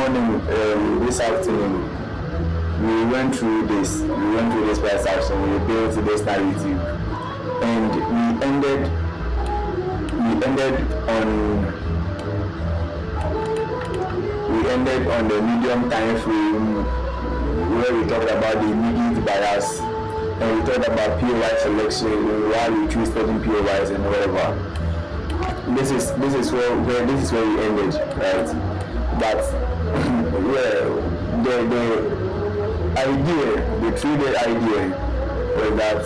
morning, this afternoon, we went through this price action. We built this narrative, and we ended on the medium time frame where we talked about the immediate bias, and we talked about POY selection, why we choose certain POYs and whatever. This is where we ended, right? But the traded idea was that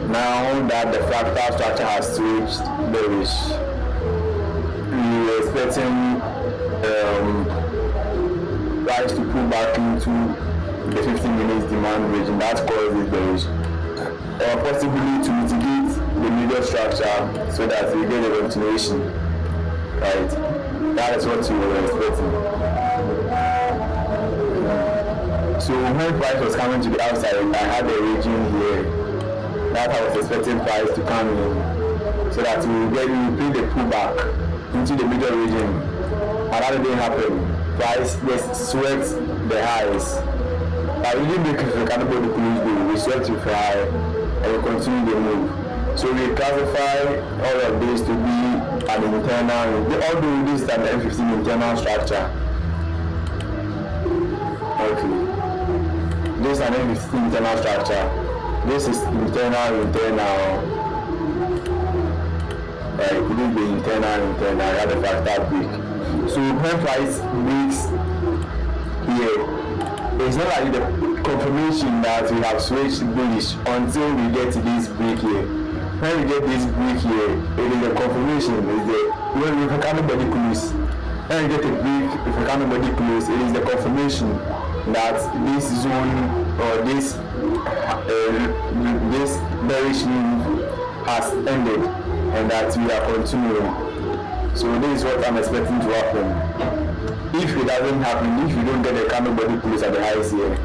now that the fractal structure has switched bearish, we were expecting price to pull back into the 15 minutes demand region that causes bearish, or possibly to mitigate the middle structure so that we get a continuation, right? That is what we were expecting. So when price was coming to the outside, I had a region here that I was expecting price to come in so that we will play the pullback into the middle region, and that didn't happen. Price just swept the highs. But we didn't make it for cannibal the close. We swept it high and we continued the move. So we classify all of this to be an internal, although this is an M15 internal structure. Okay. This is an M15 internal structure. This is internal. Right, it could be internal, I have a fractal break. So when price breaks here, it's not like the confirmation that we have switched bullish until we get to this break here. When we get this break here, it is the confirmation. When we can't body close. When we get a break, if we can't body close, it is the confirmation that this zone or this bearish move has ended and that we are continuing. So this is what I'm expecting to happen. If it doesn't happen, if you don't get a candle body close at the highs here,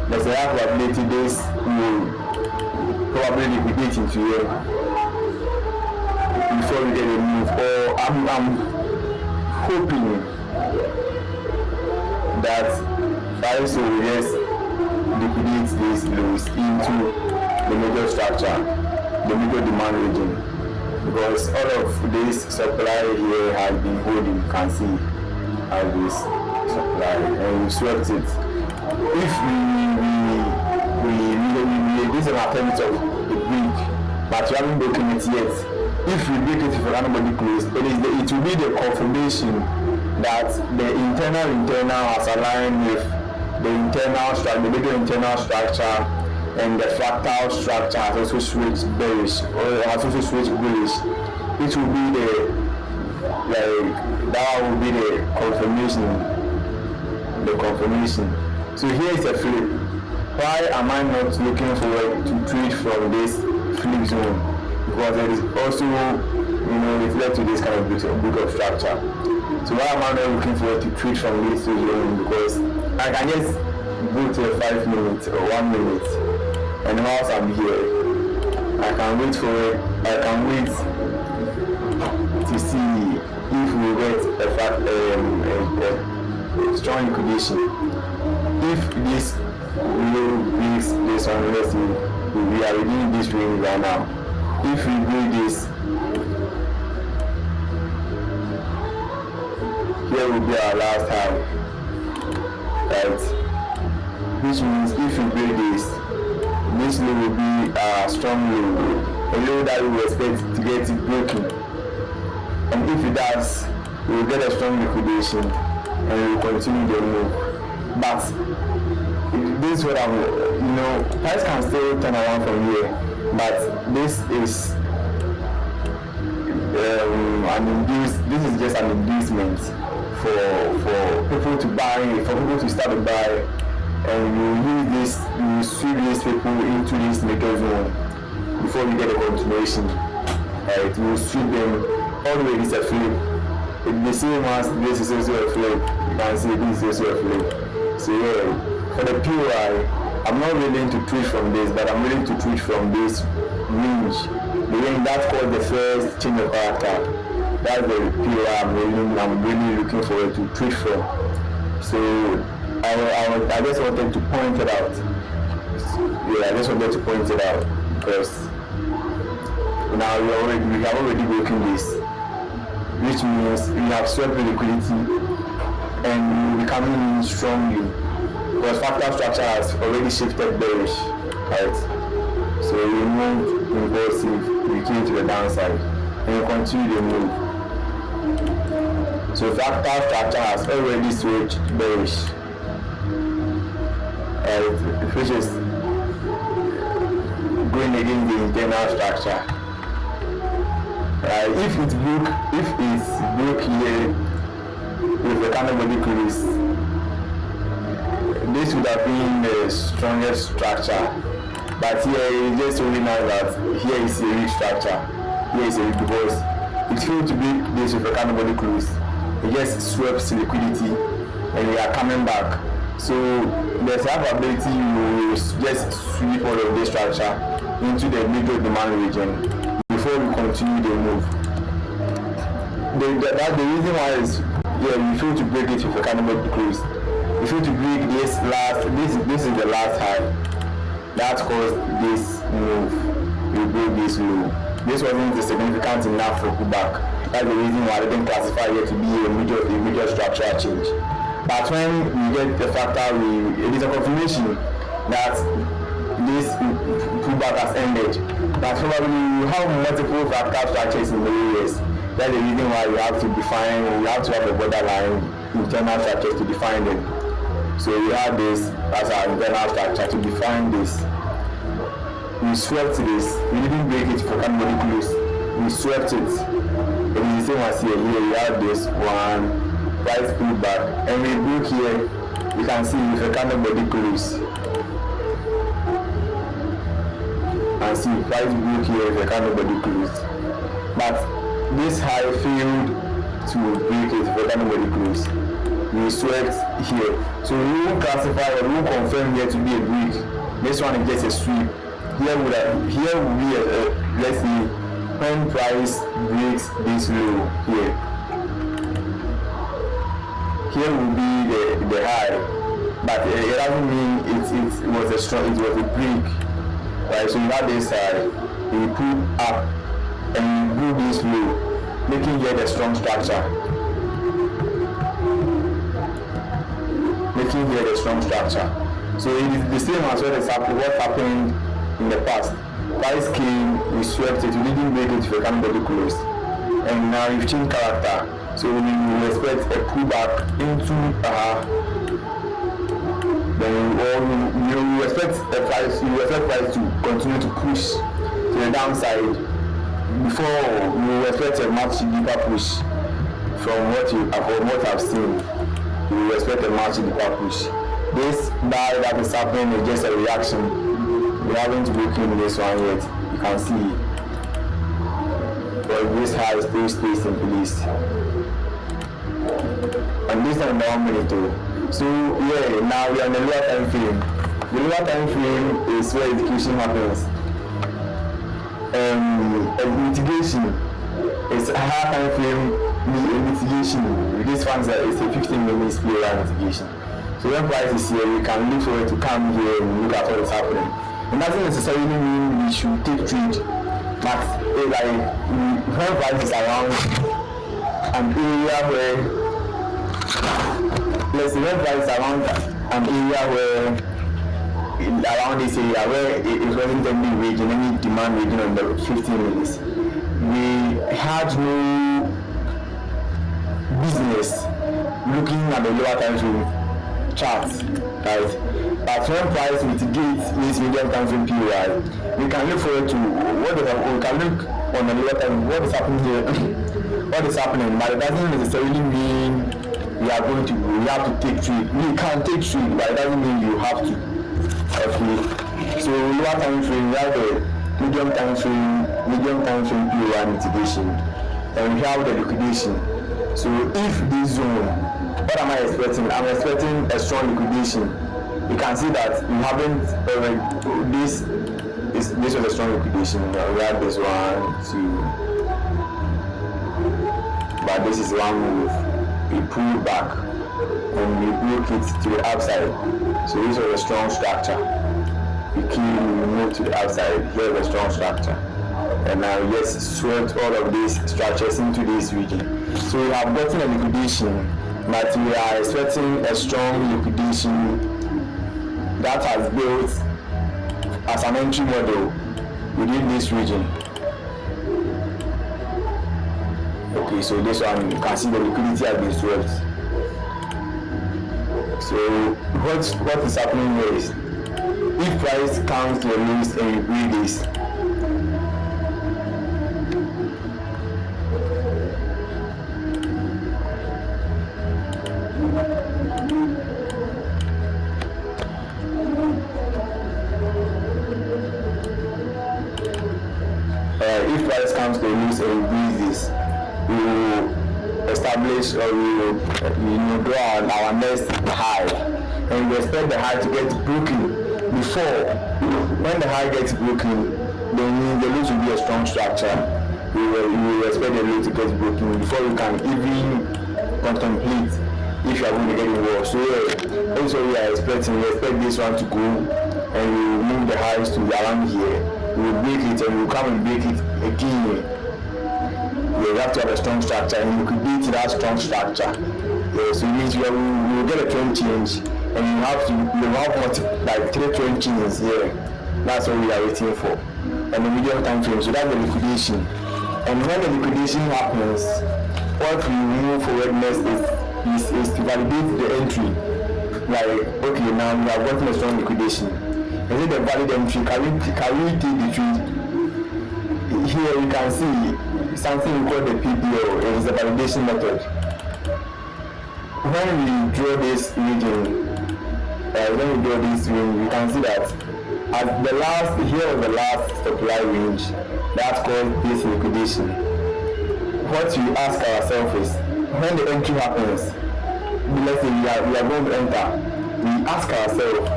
there's a high probability this will probably liquidate into here before we get a move. Or I'm hoping that price will just liquidate these lows into the middle structure, the middle demand region, because all of this supply here has been holding. You can see how this supply, and we swept it. If we this is an attempt of a break, but we haven't broken it yet. If we break it, if we can't close, it will be the confirmation that the internal has aligned with the internal structure, the middle internal structure, and the fractal structure has also switched bearish, or has also switched bullish. It will be that will be the confirmation. So here is a flip. Why am I not looking forward to trade from this flip zone? Because it is also, reflect to this kind of book of structure. So why am I not looking forward to trade from this zone? Because I can just go to a 5 minutes or 1 minute, and whilst I'm here, I can wait for it. I can wait to see if we get a strong liquidation. If this breaks this one, let's see, we are within this range right now. If we break this, here will be our last high, right? Which means if we break this low will be a strong low, a low that we will expect to get it broken. And if it does, we will get a strong liquidation and we will continue the move. But this is what price can still turn around from here, but this is this is just an inducement for people to buy, for people to start to buy, and you sweep these people into this middle zone before we get a continuation. Right, we will sweep them all the way. This is a flip. It's the same as this is also a flip. You can see this is also a flip. So yeah, for the POI, I'm not willing to tweet from this, but I'm willing to tweet from this range. The range that caused the first change of character. that's the period I'm really looking forward to trade for. So I just wanted to point it out. Yeah, I just wanted to point it out because now we have already broken this, which means we have swept the liquidity and we're coming in strongly because fractal structure has already shifted bearish, right? So we moved impulsive, we came to the downside and we continue the move. So fractal structure has already switched bearish, right? Which is going against the internal structure. If it's broke here with the candle body close, this would have been the strongest structure. But here it's just only now that here is a weak structure. Here is a weak because it failed to break this with the candle body close. It just swept liquidity and we are coming back. So there's a probability you will just sweep all of this structure into the middle demand region before we continue the move. The reason why is we fail to break it with a candle body close. We fail to break this is the last high that caused this move. We broke this low. This wasn't significant enough for pullback. That's the reason why I didn't classify it to be a major structural change. But when we get the fractal, it is a confirmation that this pullback has ended. But probably you have multiple fractal structures in the areas. That's the reason why you have to have a borderline internal structures to define them. So we have this as our internal structure to define this. We swept this. We didn't break it for candle body close. We swept it. It is the same as here. Here we have this one price pullback, and we broke here. You can see with a candle body close. And see price broke here with a candle body close. But this high failed to break it with a candle body close. We swept here. So we will classify or we will confirm here to be a break. This one is just a sweep. Here will be let's see when price breaks this low here. Here will be the high, but it doesn't mean it was a break, right? So you have this high, we pull up and we do this low, making here the strong structure. So it is the same as what happened in the past. Price came, we swept it, we didn't break it for candle body close, and now we've changed character. So we will expect a pullback into then you expect price to continue to push to the downside before you will expect a much deeper push from what I've seen. You will expect a much deeper push. This buy that is happening is just a reaction. We haven't broken this one yet. You can see. But this high still stays in place. And this is the 1 minute too. So now we are in the lower time frame. The lower time frame is where execution happens. Mitigation is a higher time frame mitigation. This one is a 15 minutes player mitigation. So when price is here, we can look for it to come here and look at what is happening. It doesn't necessarily mean we should take trade, but when price is around an area where, let's say when price is around an area where, around this area where it wasn't any region, any demand region on the 15 minutes, we had no business looking at the lower time frame chart, right? But when price mitigates this medium time frame period, we can look forward to we can look on the lower time what is happening here, what is happening, but it doesn't necessarily mean we have to take trade. We can take trade, but it doesn't mean you have to. Okay. So lower time frame, we have the medium time frame period mitigation, and we have the liquidation. So if this zone, what am I expecting? I'm expecting a strong liquidation. You can see that we haven't this was a strong liquidation. We had this 1, 2, but this is one move. We pull back and we broke it to the outside. So this was a strong structure. We move to the outside. Here is a strong structure. And now we just swept all of these structures into this region. So we have gotten a liquidation, but we are expecting a strong liquidation that has built as an entry model within this region. Okay, so this one you can see the liquidity has been swept. So what is happening here is, if price comes to a lows and you break this, if price comes to a lows and you break this, we will establish or we will draw our next high, and we expect the high to get broken before. When the high gets broken, then the low will be a strong structure. We will expect the low to get broken before we can even contemplate if you are going to get involved. So also we expect this one to go, and we will move the highs to around here. We will break it and we will come and break it again. We have to have a strong structure and liquidate that strong structure. So it means we will get a trend change, and you have like 3 trend changes here. That's what we are waiting for. And the medium time frame. So that's the liquidation. And when the liquidation happens, what we move forward next is to validate the entry. Like, okay, now we have gotten a strong liquidation. Is it the valid entry? Can we take the trade? Here you can see something we call the PBO. It is a validation method. When we draw this region, you can see that at the last, here was the last supply range. That's called this liquidation. What we ask ourselves is, when the entry happens, let's say we are going to enter, we ask ourselves,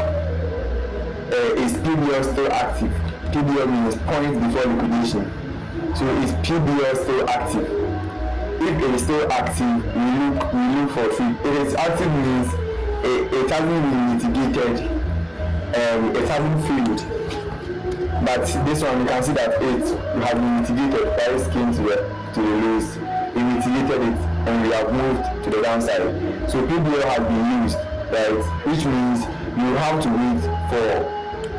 is PBO still active? PBO means point before liquidation. So is PBO still active? If it is still active, we look for trade. If it is active means it hasn't been mitigated, it hasn't failed. But this one you can see that it has been mitigated. Price came to the lows, we mitigated it, and we have moved to the downside. So PBO has been used, right? Which means you have to wait for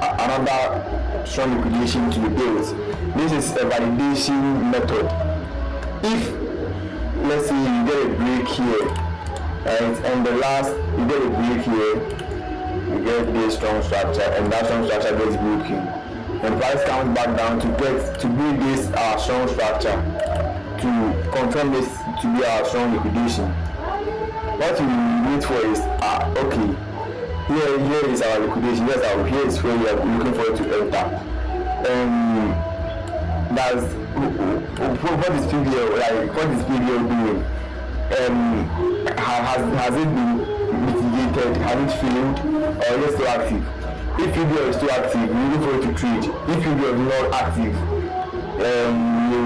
another strong liquidation to be built. This is a validation method. If let's say you get a break here, right, and the last you get a break here, you get this strong structure, and that strong structure gets broken, and price comes back down to build this strong structure to confirm this to be our strong liquidation. What we wait for is okay, here is our liquidation. Here is where we are looking forward to enter. That's what is PBO like? What is PBO doing? Has it been mitigated? Has it failed? Or is it still active? If PBO is still active, we look forward to trade. If PBO is not active, you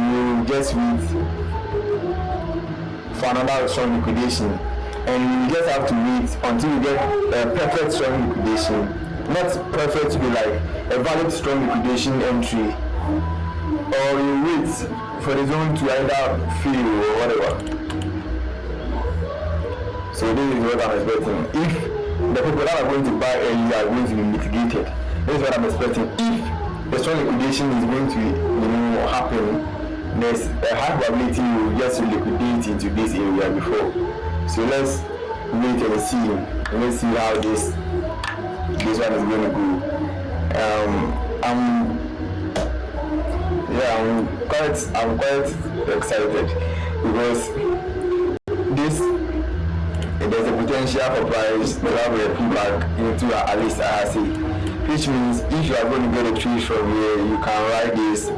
just wait for another strong liquidation, and you just have to wait until you get a perfect strong liquidation. Not perfect to be like a valid strong liquidation entry, or you wait for the zone to either fail or whatever. So this is what I'm expecting. If the people that are going to buy early are going to be mitigated, this is what I'm expecting. If the strong liquidation is going to happen, there's a high probability you will just liquidate into this area before. So let's wait and see. Let's see how this one is going to go. I'm quite excited because there's a potential for price to have a pullback into at least RC, which means if you are going to get a trade from here, you can ride this,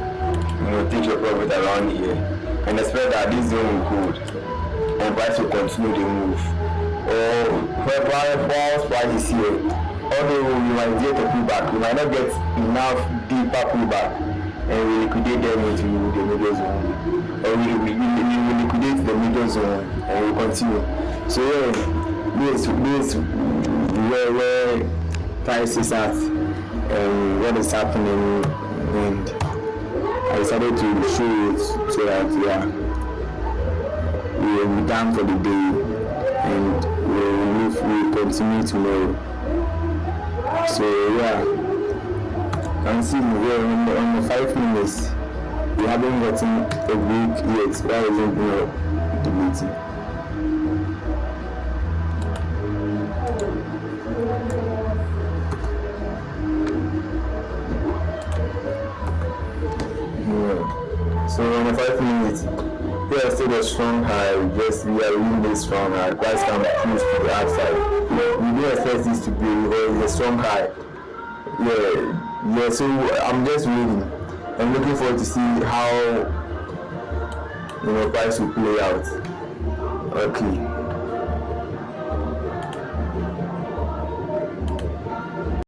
take your profit around here, and expect that this zone will hold and price will continue to move. Or while price is here, although we might get a pullback, we might not get enough deeper pullback, and we liquidate them into the middle zone, or we liquidate the middle zone and we continue. So yeah, this where price is at and what is happening, and I decided to show it so that we will be done for the day and we will continue tomorrow. So yeah, and see we're on the 5 minutes. We haven't gotten a break yet. That isn't the meeting. So in the 5 minutes, we are still a strong high. Yes, we are really strong high. Price can push to the outside. We don't expect this to be a strong high. Yeah. So I'm just waiting. I'm looking forward to see how price will play out. Okay.